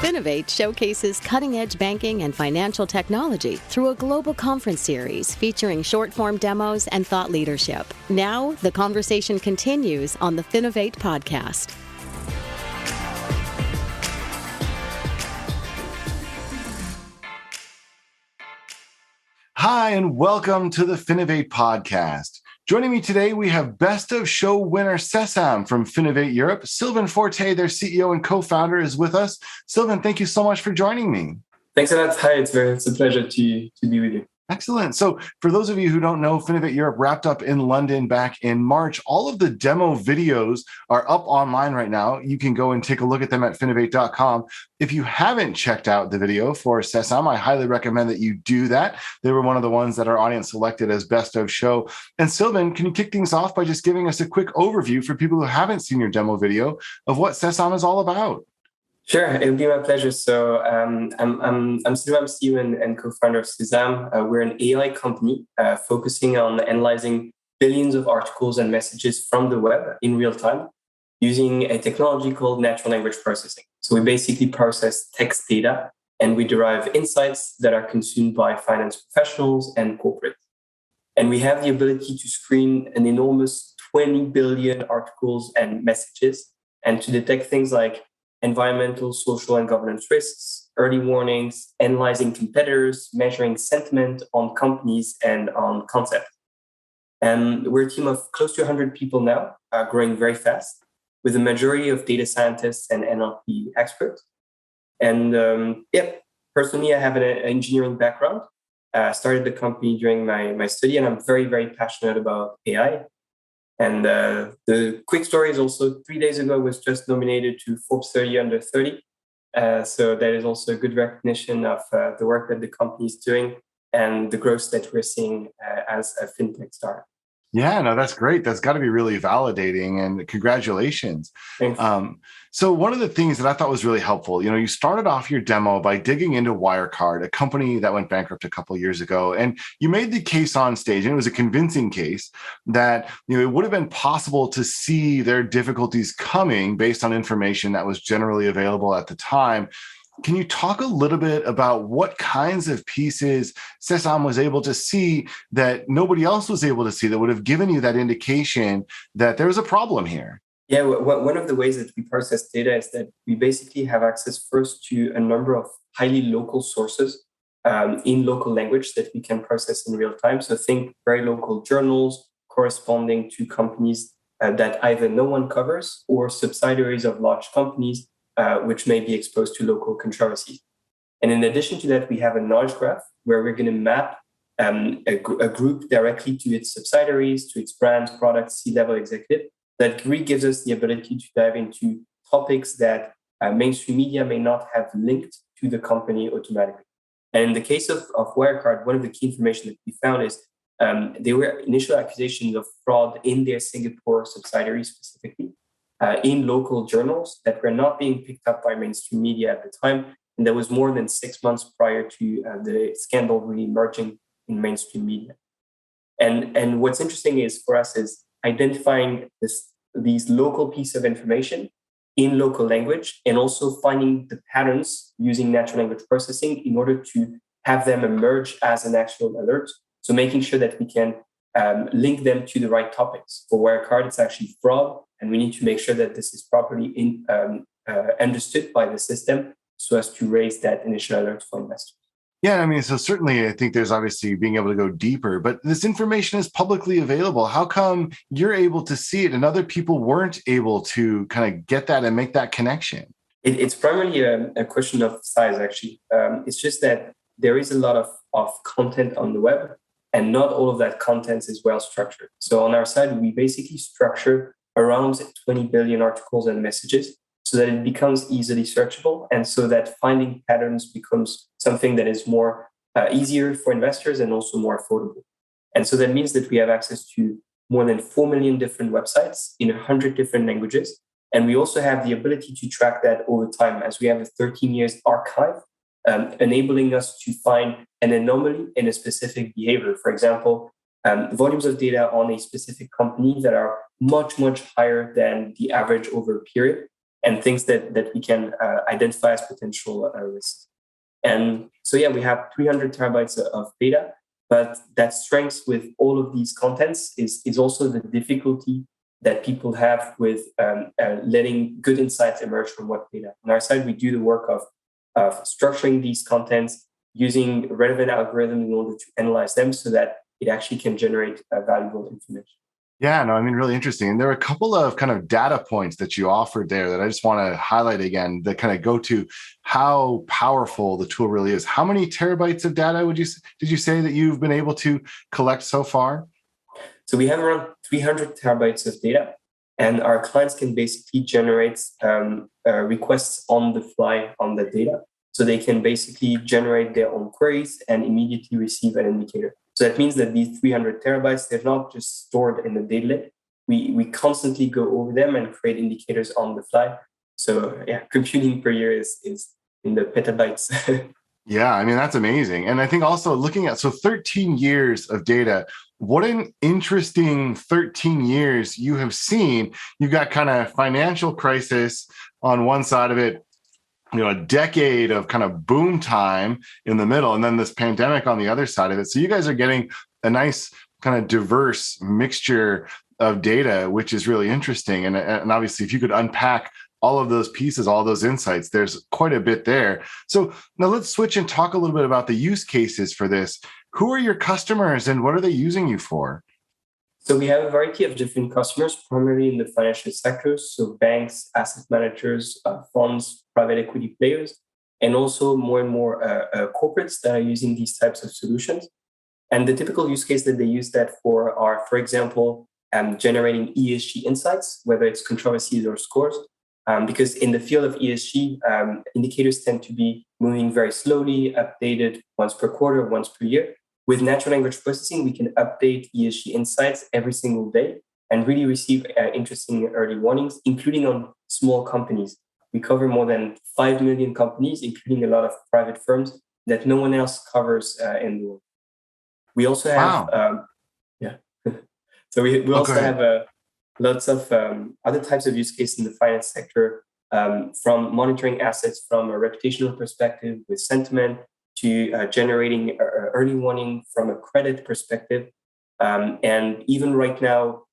Finovate showcases cutting-edge banking and financial technology through a global conference series featuring short-form demos and thought leadership. Now, the conversation continues on the Finovate podcast. Hi, and welcome to the Finovate podcast. Joining me today, we have Best of Show winner SESAMm from FinovateEurope. Sylvain Forte, their CEO and co-founder, is with us. Sylvain, thank you so much for joining me. Thanks a lot. Hi, it's a pleasure to be with you. Excellent. So for those of you who don't know, FinovateEurope wrapped up in London back in March. All of the demo videos are up online right now. You can go and take a look at them at finovate.com. If you haven't checked out the video for SESAMm, I highly recommend that you do that. They were one of the ones that our audience selected as Best of Show. And Sylvain, can you kick things off by just giving us a quick overview for people who haven't seen your demo video of what SESAMm is all about? Sure, it would be my pleasure. So I'm Sylvain, CEO and co-founder of SESAMm. We're an AI company focusing on analyzing billions of articles and messages from the web in real time using a technology called natural language processing. So we basically process text data and we derive insights that are consumed by finance professionals and corporates. And we have the ability to screen an enormous 20 billion articles and messages and to detect things like environmental, social, and governance risks, early warnings, analyzing competitors, measuring sentiment on companies and on concepts. And we're a team of close to 100 people now, growing very fast, with a majority of data scientists and NLP experts. And personally, I have an engineering background. Started the company during my study, and I'm very, very passionate about AI. And the quick story is also 3 days ago, I was just nominated to Forbes 30 under 30. So that is also a good recognition of the work that the company is doing and the growth that we're seeing as a fintech startup. Yeah, no, that's great. That's got to be really validating, and congratulations. Thanks. So one of the things that I thought was really helpful, you started off your demo by digging into Wirecard, a company that went bankrupt a couple of years ago, and you made the case on stage, and it was a convincing case that it would have been possible to see their difficulties coming based on information that was generally available at the time. Can you talk a little bit about what kinds of pieces SESAMm was able to see that nobody else was able to see that would have given you that indication that there was a problem here? Yeah, one of the ways that we process data is that we basically have access first to a number of highly local sources in local language that we can process in real time. So think very local journals corresponding to companies that either no one covers or subsidiaries of large companies which may be exposed to local controversies. And in addition to that, we have a knowledge graph where we're going to map a group directly to its subsidiaries, to its brands, products, C-level executive. That really gives us the ability to dive into topics that mainstream media may not have linked to the company automatically. And in the case of Wirecard, one of the key information that we found is there were initial accusations of fraud in their Singapore subsidiary specifically, in local journals that were not being picked up by mainstream media at the time. And that was more than 6 months prior to the scandal really emerging in mainstream media. And what's interesting is for us is identifying these local pieces of information in local language and also finding the patterns using natural language processing in order to have them emerge as an actual alert. So making sure that we can link them to the right topics. For Wirecard, it's actually fraud, and we need to make sure that this is properly understood by the system so as to raise that initial alert for investors. Yeah, I mean, so certainly I think there's obviously being able to go deeper, but this information is publicly available. How come you're able to see it and other people weren't able to kind of get that and make that connection? It's primarily a question of size, actually. It's just that there is a lot of content on the web, and not all of that content is well structured. So on our side, we basically structure around 20 billion articles and messages so that it becomes easily searchable and so that finding patterns becomes something that is more easier for investors and also more affordable. And so that means that we have access to more than 4 million different websites in 100 different languages. And we also have the ability to track that over time as we have a 13 years archive, enabling us to find an anomaly in a specific behavior. For example, volumes of data on a specific company that are much, much higher than the average over a period. and things that we can identify as potential risks. And so, we have 300 terabytes of data, but that strength with all of these contents is also the difficulty that people have with letting good insights emerge from what data. On our side, we do the work of structuring these contents, using relevant algorithms in order to analyze them so that it actually can generate valuable information. Yeah, no, I mean, really interesting. And there are a couple of kind of data points that you offered there that I just want to highlight again that kind of go to how powerful the tool really is. How many terabytes of data did you say that you've been able to collect so far? So we have around 300 terabytes of data, and our clients can basically generate requests on the fly on the data. So they can basically generate their own queries and immediately receive an indicator. So that means that these 300 terabytes, they're not just stored in the data lake. We constantly go over them and create indicators on the fly. So computing per year is in the petabytes. Yeah, I mean, that's amazing. And I think also looking at, 13 years of data, what an interesting 13 years you have seen. You've got kind of financial crisis on one side of it, a decade of kind of boom time in the middle, and then this pandemic on the other side of it. So you guys are getting a nice kind of diverse mixture of data, which is really interesting. And obviously, if you could unpack all of those pieces, all those insights, there's quite a bit there. So now let's switch and talk a little bit about the use cases for this. Who are your customers and what are they using you for? So we have a variety of different customers, primarily in the financial sectors. So banks, asset managers, funds, private equity players, and also more and more corporates that are using these types of solutions. And the typical use case that they use that for are, for example, generating ESG insights, whether it's controversies or scores. Because in the field of ESG, indicators tend to be moving very slowly, updated once per quarter, once per year. With natural language processing, we can update ESG insights every single day and really receive interesting early warnings, including on small companies. We cover more than 5 million companies, including a lot of private firms that no one else covers in the world. We also have, So we also have lots of other types of use cases in the finance sector, from monitoring assets from a reputational perspective with sentiment to generating early warning from a credit perspective. And even right now,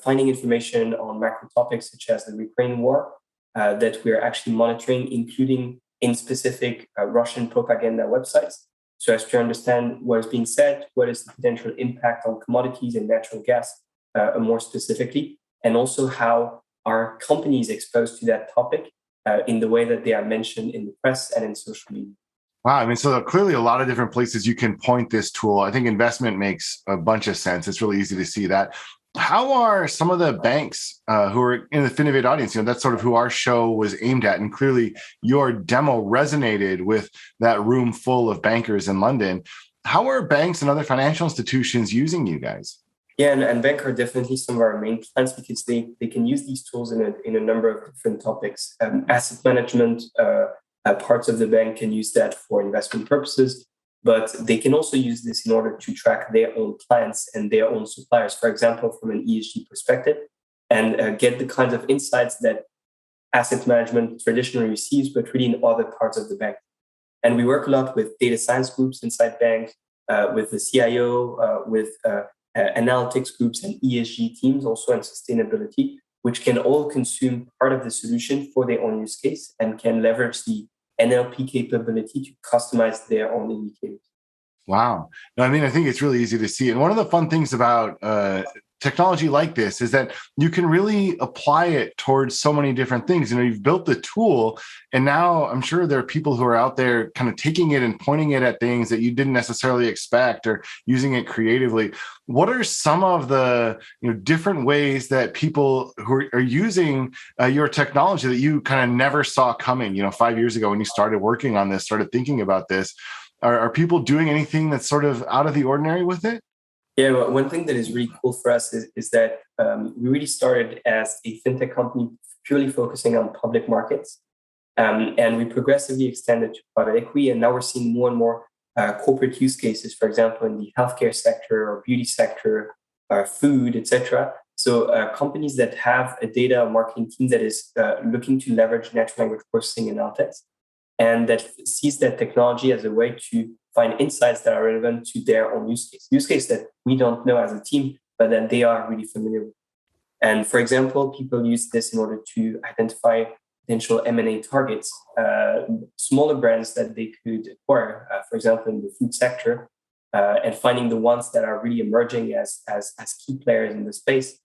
finding information on macro topics such as the Ukraine war that we're actually monitoring, including in specific Russian propaganda websites, so as to understand what is being said, what is the potential impact on commodities and natural gas more specifically, and also how are companies exposed to that topic in the way that they are mentioned in the press and in social media. Wow. I mean, so clearly a lot of different places you can point this tool. I think investment makes a bunch of sense. It's really easy to see that. How are some of the banks who are in the Finovate audience? That's sort of who our show was aimed at. And clearly your demo resonated with that room full of bankers in London. How are banks and other financial institutions using you guys? Yeah, and banks are definitely some of our main clients because they can use these tools in a number of different topics. Asset management, parts of the bank can use that for investment purposes, but they can also use this in order to track their own clients and their own suppliers, for example, from an ESG perspective, and get the kinds of insights that asset management traditionally receives, but really in other parts of the bank. And we work a lot with data science groups inside banks, with the CIO, with analytics groups and ESG teams, also and sustainability, which can all consume part of the solution for their own use case and can leverage the NLP capability to customize their own indicators. Wow. No, I mean, I think it's really easy to see. And one of the fun things about technology like this is that you can really apply it towards so many different things. You've built the tool, and now I'm sure there are people who are out there kind of taking it and pointing it at things that you didn't necessarily expect or using it creatively. What are some of the different ways that people who are using your technology that you kind of never saw coming? 5 years ago when you started working on this, started thinking about this, are people doing anything that's sort of out of the ordinary with it? Yeah, well, one thing that is really cool for us is that we really started as a fintech company purely focusing on public markets. And we progressively extended to private equity. And now we're seeing more and more corporate use cases, for example, in the healthcare sector or beauty sector, food, etc., So companies that have a data marketing team that is looking to leverage natural language processing in Altex and that sees that technology as a way to find insights that are relevant to their own use case that we don't know as a team, but that they are really familiar with. And for example, people use this in order to identify potential M&A targets, smaller brands that they could acquire, for example, in the food sector, and finding the ones that are really emerging as key players in the space,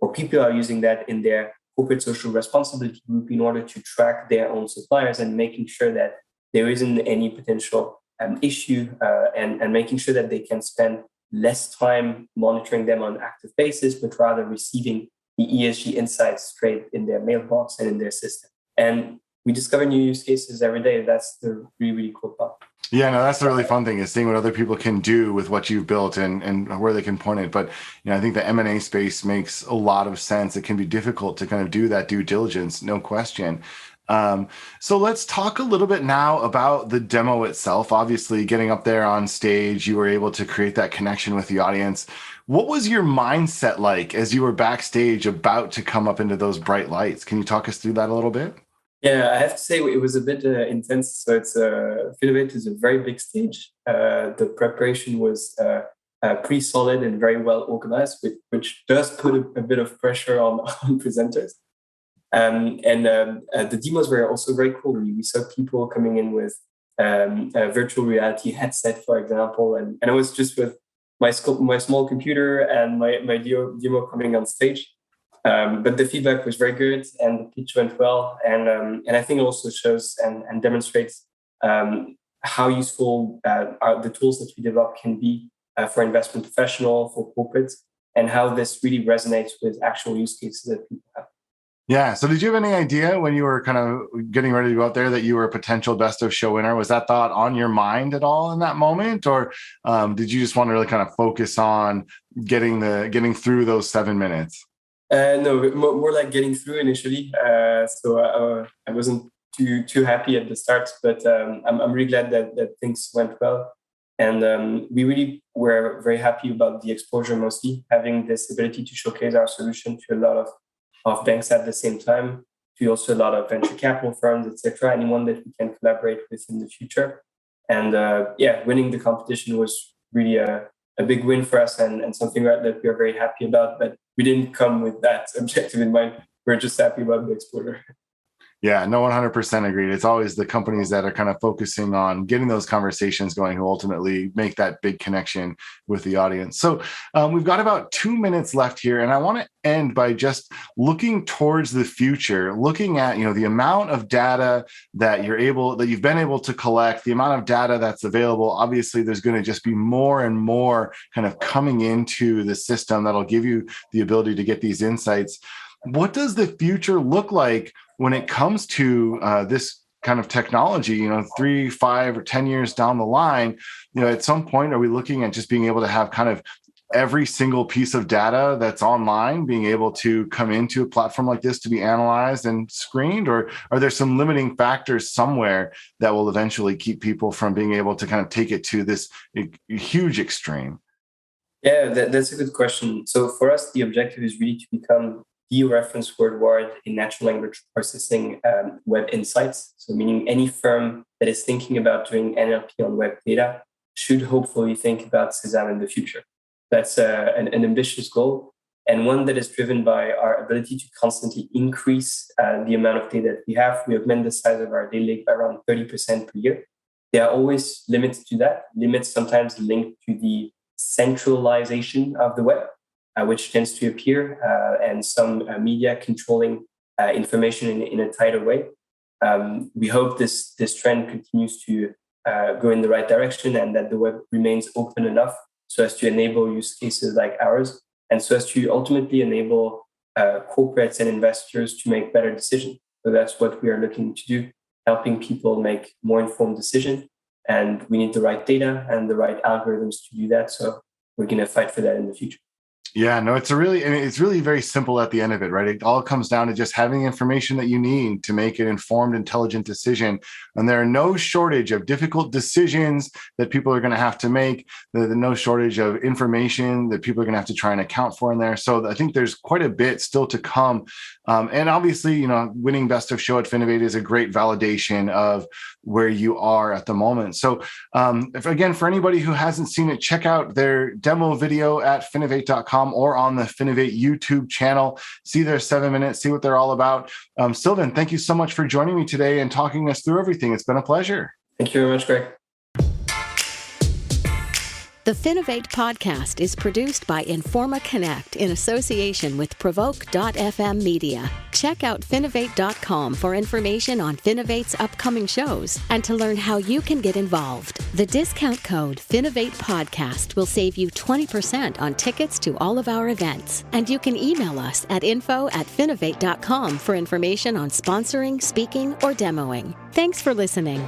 or people are using that in their corporate social responsibility group in order to track their own suppliers and making sure that there isn't any potential issue and making sure that they can spend less time monitoring them on an active basis, but rather receiving the ESG insights straight in their mailbox and in their system. And we discover new use cases every day. That's the really, really cool part. Yeah, no, that's the really fun thing is seeing what other people can do with what you've built and where they can point it. But I think the M&A space makes a lot of sense. It can be difficult to kind of do that due diligence, no question. So let's talk a little bit now about the demo itself. Obviously, getting up there on stage, you were able to create that connection with the audience. What was your mindset like as you were backstage about to come up into those bright lights? Can you talk us through that a little bit? Yeah, I have to say it was a bit intense. So it's Finovate is a very big stage. The preparation was pretty solid and very well organized, which does put a bit of pressure on presenters. The demos were also very cool. We saw people coming in with a virtual reality headset, for example, and I was just with my small computer and my demo coming on stage. But the feedback was very good and the pitch went well. And I think it also shows and demonstrates how useful the tools that we develop can be for investment professional, for corporates, and how this really resonates with actual use cases that people have. Yeah. So did you have any idea when you were kind of getting ready to go out there that you were a potential Best of Show winner? Was that thought on your mind at all in that moment? Or did you just want to really kind of focus on getting through those 7 minutes? No, more like getting through initially. So I wasn't too happy at the start, but I'm really glad that things went well. And we really were very happy about the exposure, mostly having this ability to showcase our solution to a lot of banks at the same time, to also a lot of venture capital firms, etc. Anyone that we can collaborate with in the future. And winning the competition was really a big win for us and something that we are very happy about. But we didn't come with that objective in mind. We're just happy about the exposure. Yeah, no, 100% agreed. It's always the companies that are kind of focusing on getting those conversations going who ultimately make that big connection with the audience. So we've got about 2 minutes left here, and I want to end by just looking towards the future, looking at the amount of data that you've been able to collect, the amount of data that's available. Obviously, there's going to just be more and more kind of coming into the system that'll give you the ability to get these insights. What does the future look like when it comes to this kind of technology, 3, 5, or 10 years down the line? At some point, are we looking at just being able to have kind of every single piece of data that's online being able to come into a platform like this to be analyzed and screened? Or are there some limiting factors somewhere that will eventually keep people from being able to kind of take it to this huge extreme? Yeah, that's a good question. So for us, the objective is really to become the reference worldwide in natural language processing web insights. So meaning any firm that is thinking about doing NLP on web data should hopefully think about SESAMm in the future. That's an ambitious goal, and one that is driven by our ability to constantly increase the amount of data that we have. We augment the size of our data lake by around 30% per year. There are always limits to that, limits sometimes linked to the centralization of the web, which tends to appear, and some media controlling information in a tighter way. We hope this trend continues to go in the right direction and that the web remains open enough so as to enable use cases like ours, and so as to ultimately enable corporates and investors to make better decisions. So that's what we are looking to do, helping people make more informed decisions. And we need the right data and the right algorithms to do that. So we're going to fight for that in the future. Yeah, no, it's really very simple at the end of it, right? It all comes down to just having information that you need to make an informed, intelligent decision. And there are no shortage of difficult decisions that people are going to have to make. There's no shortage of information that people are going to have to try and account for in there. So I think there's quite a bit still to come. And obviously, winning Best of Show at Finovate is a great validation of where you are at the moment. So again, for anybody who hasn't seen it, check out their demo video at finovate.com or on the Finovate YouTube channel. See their 7 minutes, see what they're all about. Sylvain, thank you so much for joining me today and talking us through everything. It's been a pleasure. Thank you very much, Greg. The Finovate podcast is produced by Informa Connect in association with Provoke.fm Media. Check out Finovate.com for information on Finovate's upcoming shows and to learn how you can get involved. The discount code Finovate Podcast will save you 20% on tickets to all of our events. And you can email us at info@finovate.com for information on sponsoring, speaking, or demoing. Thanks for listening.